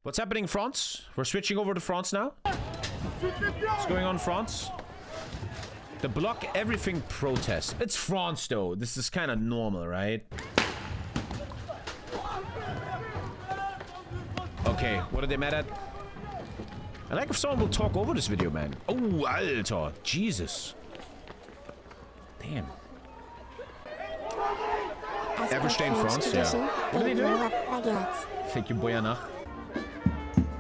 What's happening in France? We're switching over to France now. What's going on in France? The block everything protest. It's France though. This is kind of normal, right? Okay, what are they mad at? I like if someone will talk over this video, man. Oh, Alter. Jesus. Damn. Ever stay in France? Yeah. What are they doing? Thank you, Boyanach.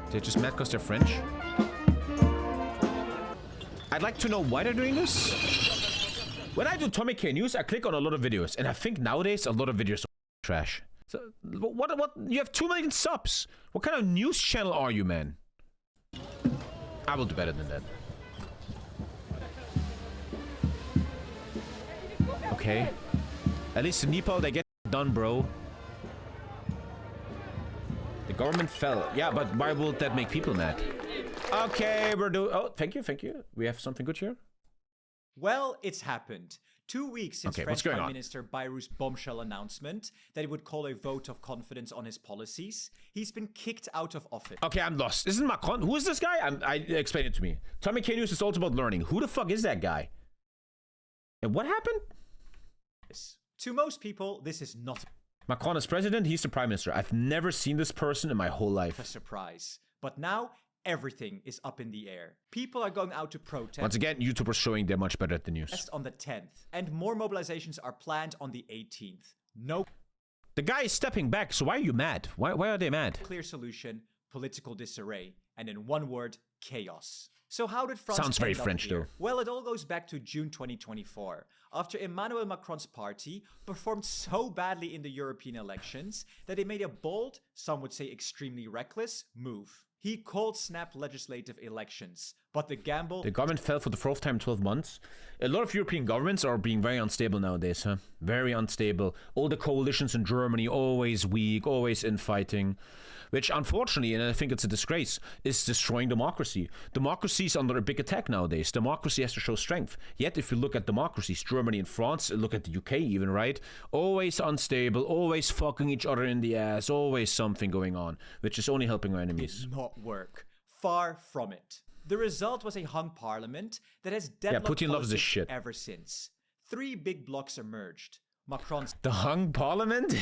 They're just mad because they're French. I'd like to know why they're doing this. When I do TommyKay news, I click on a lot of videos, and I think nowadays a lot of videos are trash. So, what? You have 2 million subs. What kind of news channel are you, man? I will do better than that. Okay. At least in Nepal, they get done, bro. The government fell. Yeah, but why would that make people mad? Okay, we're doing... Oh, thank you, thank you. We have something good here? Well, it's happened. 2 weeks since French Prime Minister Bayrou's bombshell announcement that he would call a vote of confidence on his policies, he's been kicked out of office. Okay, I'm lost. Isn't Macron? Who is this guy? Explain it to me. TommyKay News is also about learning. Who the fuck is that guy? And what happened? To most people, this is not Macron is president, he's the prime minister. I've never seen this person in my whole life. a surprise. But now, everything is up in the air. People are going out to protest. Once again, YouTubers showing they're much better at the news. On the 10th. And more mobilizations are planned on the 18th. No The guy is stepping back, so why are you mad? Why are they mad? clear solution, political disarray, and in one word, chaos. So how did France Sounds very end up French, here? though. Well, it all goes back to June 2024, after Emmanuel Macron's party performed so badly in the European elections that they made a bold, some would say extremely reckless, move. He called snap legislative elections, but the gamble... The government fell for the fourth time in 12 months. A lot of European governments are being very unstable nowadays, huh? Very unstable. All the coalitions in Germany, always weak, always infighting. Which, unfortunately, and I think it's a disgrace, is destroying democracy. Democracy is under a big attack nowadays. Democracy has to show strength. Yet, if you look at democracies, Germany and France, look at the UK even, right? Always unstable, always fucking each other in the ass, always something going on, which is only helping our enemies. Did not work. Far from it. The result was a hung parliament that has deadlocked Putin loves this politics shit. ever since. 3 big blocs emerged. Macron's The hung parliament?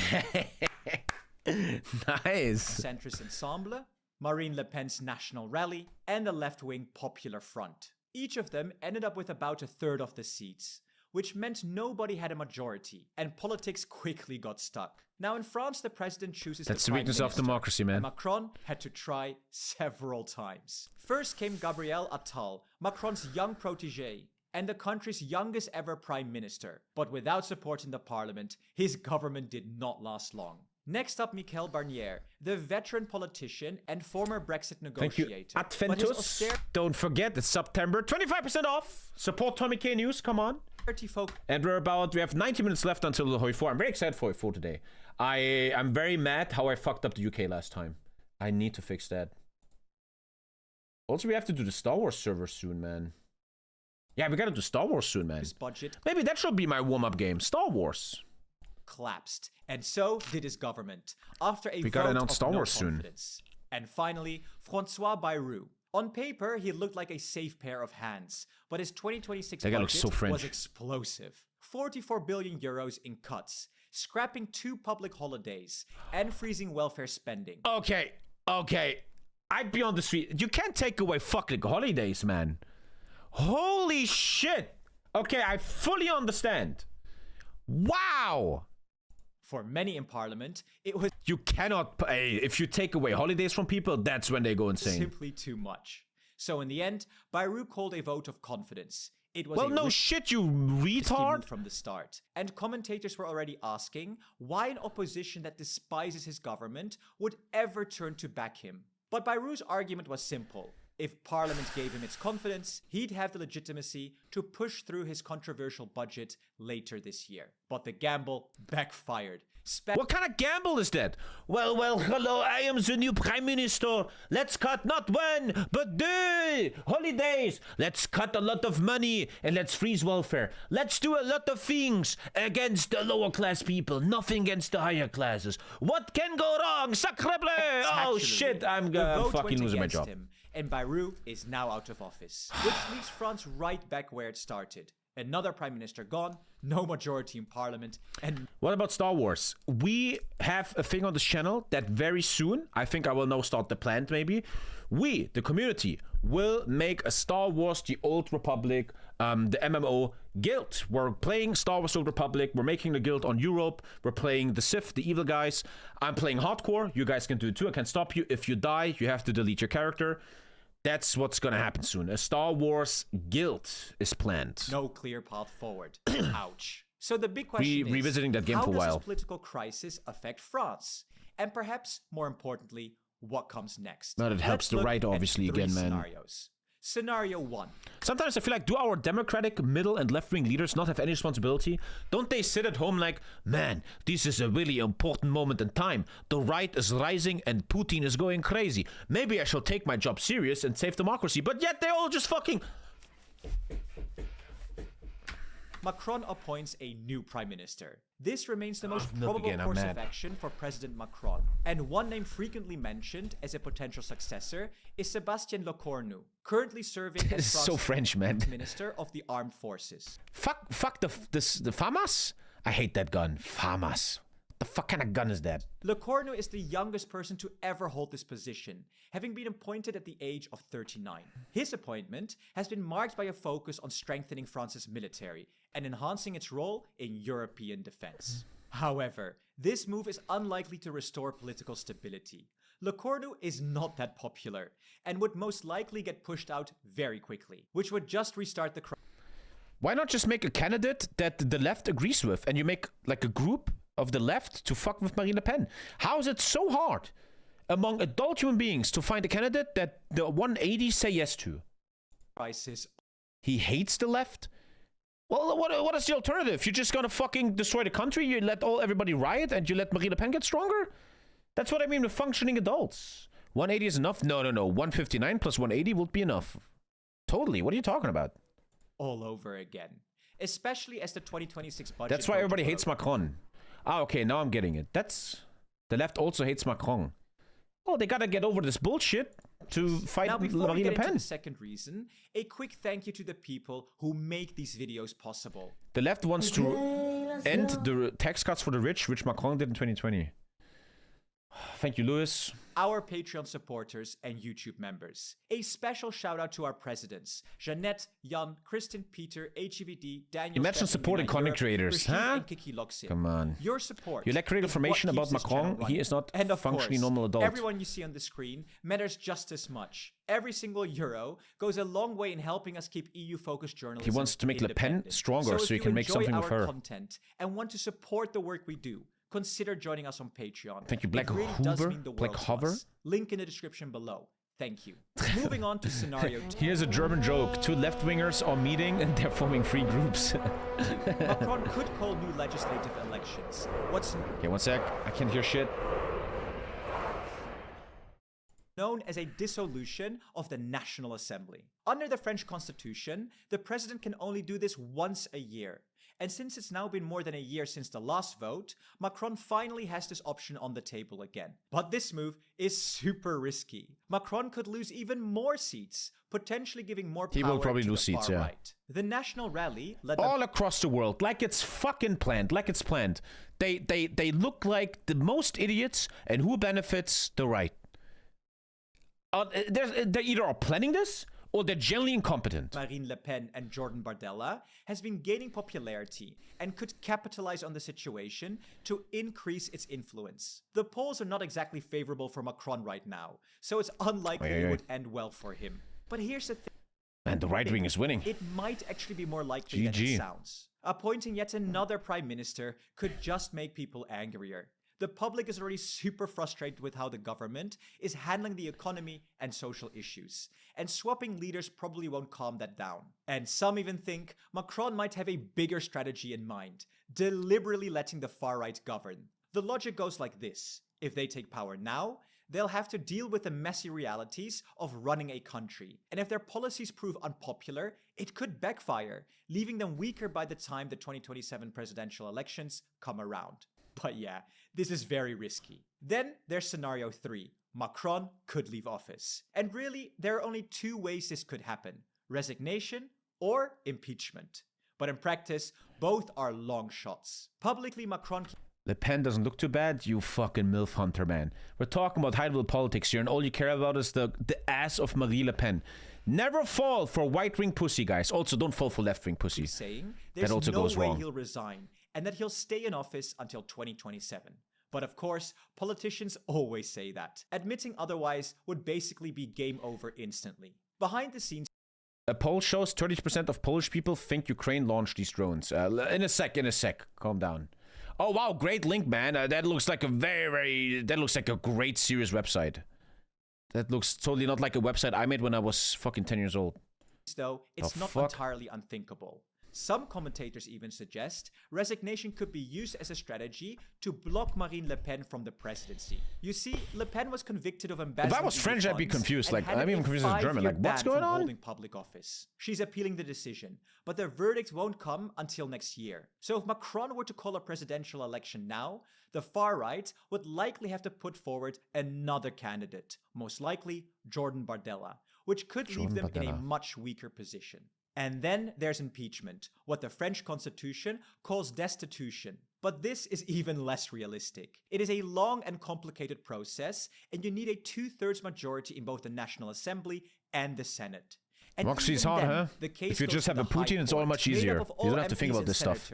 Nice. centrist Ensemble, Marine Le Pen's National Rally, and the left-wing Popular Front. Each of them ended up with about a third of the seats, which meant nobody had a majority, and politics quickly got stuck. Now in France, the president chooses That's the the weakness prime of minister, democracy, man. and Macron had to try several times. First came Gabriel Attal, Macron's young protege, and the country's youngest ever prime minister. But without support in the parliament, his government did not last long. Next up, Michel Barnier, the veteran politician and former Brexit Thank you. negotiator. But his Adventus. austerity Don't forget, it's September. 25% off. Support TommyKay News. Come on. focus And we have 90 minutes left until the Hoi 4. I'm very excited for Hoi 4 today. I'm very mad how I fucked up the UK last time. I need to fix that. Also, we have to do the Star Wars server soon, man. Yeah, we gotta do Star Wars soon, man. his budget Maybe that should be my warm-up game. Star Wars. collapsed, and so did his government after a We gotta vote announce of Star no Wars soon. confidence. And finally, François Bayrou. On paper, he looked like a safe pair of hands, but his 2026 That guy looks budget so French. was explosive. 44 billion euros in cuts, scrapping 2 public holidays, and freezing welfare spending. Okay. I'd be on the street. You can't take away fucking holidays, man. Holy shit. Okay, I fully understand. Wow. For many in parliament, it was You cannot pay. If you take away holidays from people, that's when they go insane. simply too much. So in the end, Bayrou called a vote of confidence. It was Well, a no shit, you risky retard. move from the start. And commentators were already asking why an opposition that despises his government would ever turn to back him. But Bayrou's argument was simple. If Parliament gave him its confidence, he'd have the legitimacy to push through his controversial budget later this year. But the gamble backfired. What kind of gamble is that? Well, hello, I am the new prime minister. Let's cut not one, but two holidays. Let's cut a lot of money and let's freeze welfare. Let's do a lot of things against the lower class people, nothing against the higher classes. What can go wrong? Sacre bleu! Oh shit, I'm fucking losing my job. And Bayrou is now out of office, which leaves France right back where it started. Another prime minister gone, no majority in parliament, and... What about Star Wars? We have a thing on this channel that very soon, I think I will now start the plant maybe, we, the community, will make a Star Wars The Old Republic, the MMO guild. We're playing Star Wars The Old Republic, we're making the guild on Europe, we're playing the Sith, the evil guys. I'm playing hardcore, you guys can do it too, I can stop you. If you die, you have to delete your character. That's what's gonna happen soon. A Star Wars guild is planned. No clear path forward. Ouch. So the big question is, revisiting that game for a while. How does this political crisis affect France? And perhaps, more importantly, what comes next? But it helps the right, obviously, again, man. Scenarios. Scenario 1. Sometimes I feel like, do our democratic middle and left-wing leaders not have any responsibility? Don't they sit at home like, man, this is a really important moment in time. The right is rising and Putin is going crazy. Maybe I shall take my job serious and save democracy. But yet they all just fucking... Macron appoints a new prime minister. This remains the most probable course of action for President Macron. And one name frequently mentioned as a potential successor is Sébastien Lecornu, currently serving as so French, man. Minister of the Armed Forces. Fuck the FAMAS? I hate that gun. FAMAS. The fuck kind of gun is that? Lecornu is the youngest person to ever hold this position, having been appointed at the age of 39. His appointment has been marked by a focus on strengthening France's military and enhancing its role in European defense. However, this move is unlikely to restore political stability. Lecornu is not that popular and would most likely get pushed out very quickly, which would just restart the crisis. Why not just make a candidate that the left agrees with and you make like a group of the left to fuck with Marine Le Pen? How is it so hard among adult human beings to find a candidate that the 180 say yes to? Crisis. He hates the left? Well, what is the alternative? You're just gonna fucking destroy the country? You let everybody riot and you let Marine Le Pen get stronger? That's what I mean with functioning adults. 180 is enough? No. 159 plus 180 would be enough. Totally. What are you talking about? All over again. Especially as the 2026 budget... That's why everybody hates Macron. Ah, okay, now I'm getting it. That's... The left also hates Macron. Oh, they gotta get over this bullshit to fight Now, before Marine we get Le Pen. into the second reason, a quick thank you to the people who make these videos possible. The left wants to end the tax cuts for the rich, which Macron did in 2020. Thank you, Louis. Our Patreon supporters and YouTube members. A special shout out to our presidents, Jeanette, Jan, Kristen, Peter, HEVD, Daniel. Imagine supporting content creators, huh? Come on. Your support. You lack critical information about Macron. He is not a functionally normal adult. Everyone you see on the screen matters just as much. Every single euro goes a long way in helping us keep EU-focused journalism. He wants to make Le Pen stronger so he can make something with her. If you enjoy our content and want to support the work we do, consider joining us on Patreon. Thank you, Black really Hoover. Black Hover. Link in the description below. Thank you. Moving on to scenario 2. Here's a German joke. Two left-wingers are meeting and they're forming 3 groups. Macron could call new legislative elections. Okay, one sec. I can't hear shit. Known as a dissolution of the National Assembly. Under the French Constitution, the president can only do this once a year. And since it's now been more than a year since the last vote, Macron finally has this option on the table again. But this move is super risky. Macron could lose even more seats, potentially giving more power he will probably to lose the seats, far yeah. right. The National Rally led by all across the world, like it's fucking planned, like it's planned. They look like the most idiots, and who benefits? The right. They either are planning this, or they're generally incompetent. Marine Le Pen and Jordan Bardella has been gaining popularity and could capitalize on the situation to increase its influence. The polls are not exactly favorable for Macron right now, so it's unlikely it would end well for him. But here's the thing. And the right wing is winning. It might actually be more likely than it sounds. Appointing yet another prime minister could just make people angrier. The public is already super frustrated with how the government is handling the economy and social issues, and swapping leaders probably won't calm that down. And some even think Macron might have a bigger strategy in mind, deliberately letting the far right govern. The logic goes like this. If they take power now, they'll have to deal with the messy realities of running a country. And if their policies prove unpopular, it could backfire, leaving them weaker by the time the 2027 presidential elections come around. But yeah, this is very risky. Then there's scenario 3. Macron could leave office. And really, there are only 2 ways this could happen: resignation or impeachment. But in practice, both are long shots. Publicly, Macron... Le Pen doesn't look too bad, you fucking MILF hunter, man. We're talking about high-level politics here, and all you care about is the ass of Marie Le Pen. Never fall for right-wing pussy, guys. Also, don't fall for left-wing pussy. Saying there's that also no goes way wrong. He'll resign, and that he'll stay in office until 2027. But of course, politicians always say that. Admitting otherwise would basically be game over instantly. Behind the scenes... A poll shows 30% of Polish people think Ukraine launched these drones. In a sec. Calm down. Oh wow, great link, man. That looks like a that looks like a great serious website. That looks totally not like a website I made when I was fucking 10 years old. Though, it's not entirely unthinkable. Some commentators even suggest resignation could be used as a strategy to block Marine Le Pen from the presidency. You see, Le Pen was convicted of embezzling. If I was French, I'd be confused. Like, I'm even confused as German. Like, what's going on? Holding public office. She's appealing the decision, but the verdict won't come until next year. So if Macron were to call a presidential election now, the far right would likely have to put forward another candidate, most likely Jordan Bardella, which could leave them in a much weaker position. And then there's impeachment, what the French constitution calls destitution. But this is even less realistic. It is a long and complicated process, and you need a 2/3 majority in both the National Assembly and the Senate. And Democracy's hard, huh? If you just have a Putin, it's all much easier. You don't have to think about this stuff.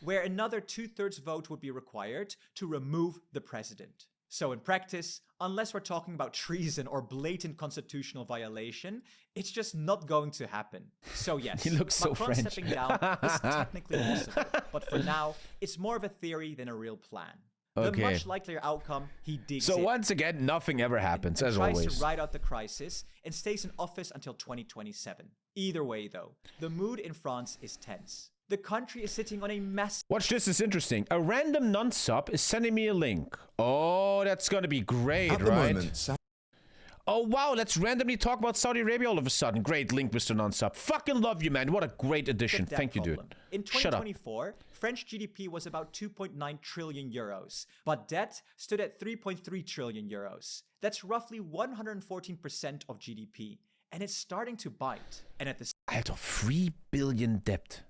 Where another 2/3 vote would be required to remove the president. So in practice, unless we're talking about treason or blatant constitutional violation, it's just not going to happen. So yes, he looks so Macron French. stepping down is technically possible, but for now, it's more of a theory than a real plan. The much likelier outcome, he digs So once again, nothing ever happens, as always. Tries to ride out the crisis and stays in office until 2027. Either way, though, the mood in France is tense. The country is sitting on a massive... Watch this, is interesting. A random non-sub is sending me a link. Oh, that's gonna be great, right? Oh, wow, let's randomly talk about Saudi Arabia all of a sudden. Great link, Mr. Non-sub. Fucking love you, man. What a great addition. Thank you, dude. In 2024, French GDP was about 2.9 trillion euros, but debt stood at 3.3 trillion euros. That's roughly 114% of GDP, and it's starting to bite. And at the out of 3 billion debt.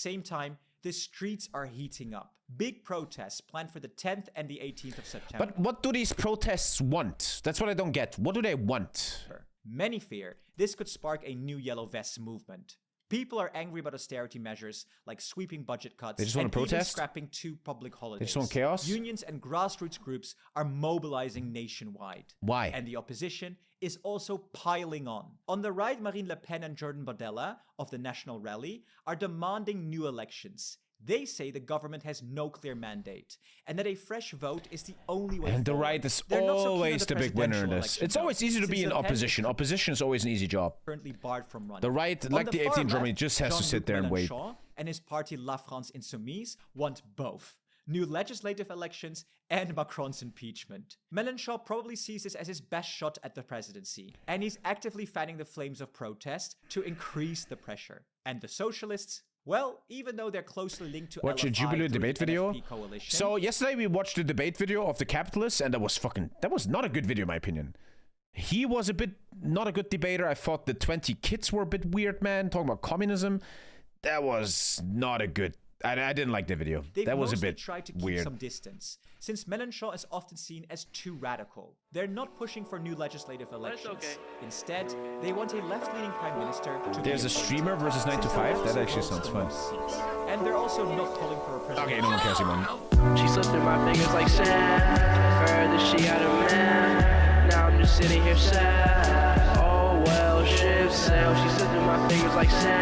Same time, the streets are heating up. Big protests planned for the 10th and the 18th of September. But what do these protests want? That's what I don't get. What do they want? Many fear this could spark a new Yellow Vests movement. People are angry about austerity measures like sweeping budget cuts and even scrapping 2 public holidays. They just want chaos? Unions and grassroots groups are mobilizing nationwide. Why? And the opposition is also piling on. On the right, Marine Le Pen and Jordan Bardella of the National Rally are demanding new elections. They say the government has no clear mandate and that a fresh vote is the only way And the right is always the big winner in this. It's always easy to be in opposition. Opposition is always an easy job. Currently barred from running. The right, like the 18 Germany, just has to sit there and wait. And his party La France Insoumise want both. New legislative elections and Macron's impeachment. Mélenchon probably sees this as his best shot at the presidency, and he's actively fanning the flames of protest to increase the pressure. And the socialists, well, even though they're closely linked to Watch a Jubilee debate video. So yesterday we watched the debate video of the capitalists, and that was not a good video in my opinion. He was not a good debater. I thought the 20 kids were a bit weird, man, talking about communism. That was not a good... I didn't like the video. That was a bit tried to keep weird. Some distance, since Mélenchon is often seen as too radical. They're not pushing for new legislative elections. Instead, they want a left-leaning prime minister to There's a streamer versus 9 to 5? That actually sounds fun. And they're also not calling for a president. Okay, no one cares anymore. She slipped through my fingers like sand. Heard that she had a man. Now I'm just sitting here sad. Oh well, ship sail. She slipped through my fingers like sand.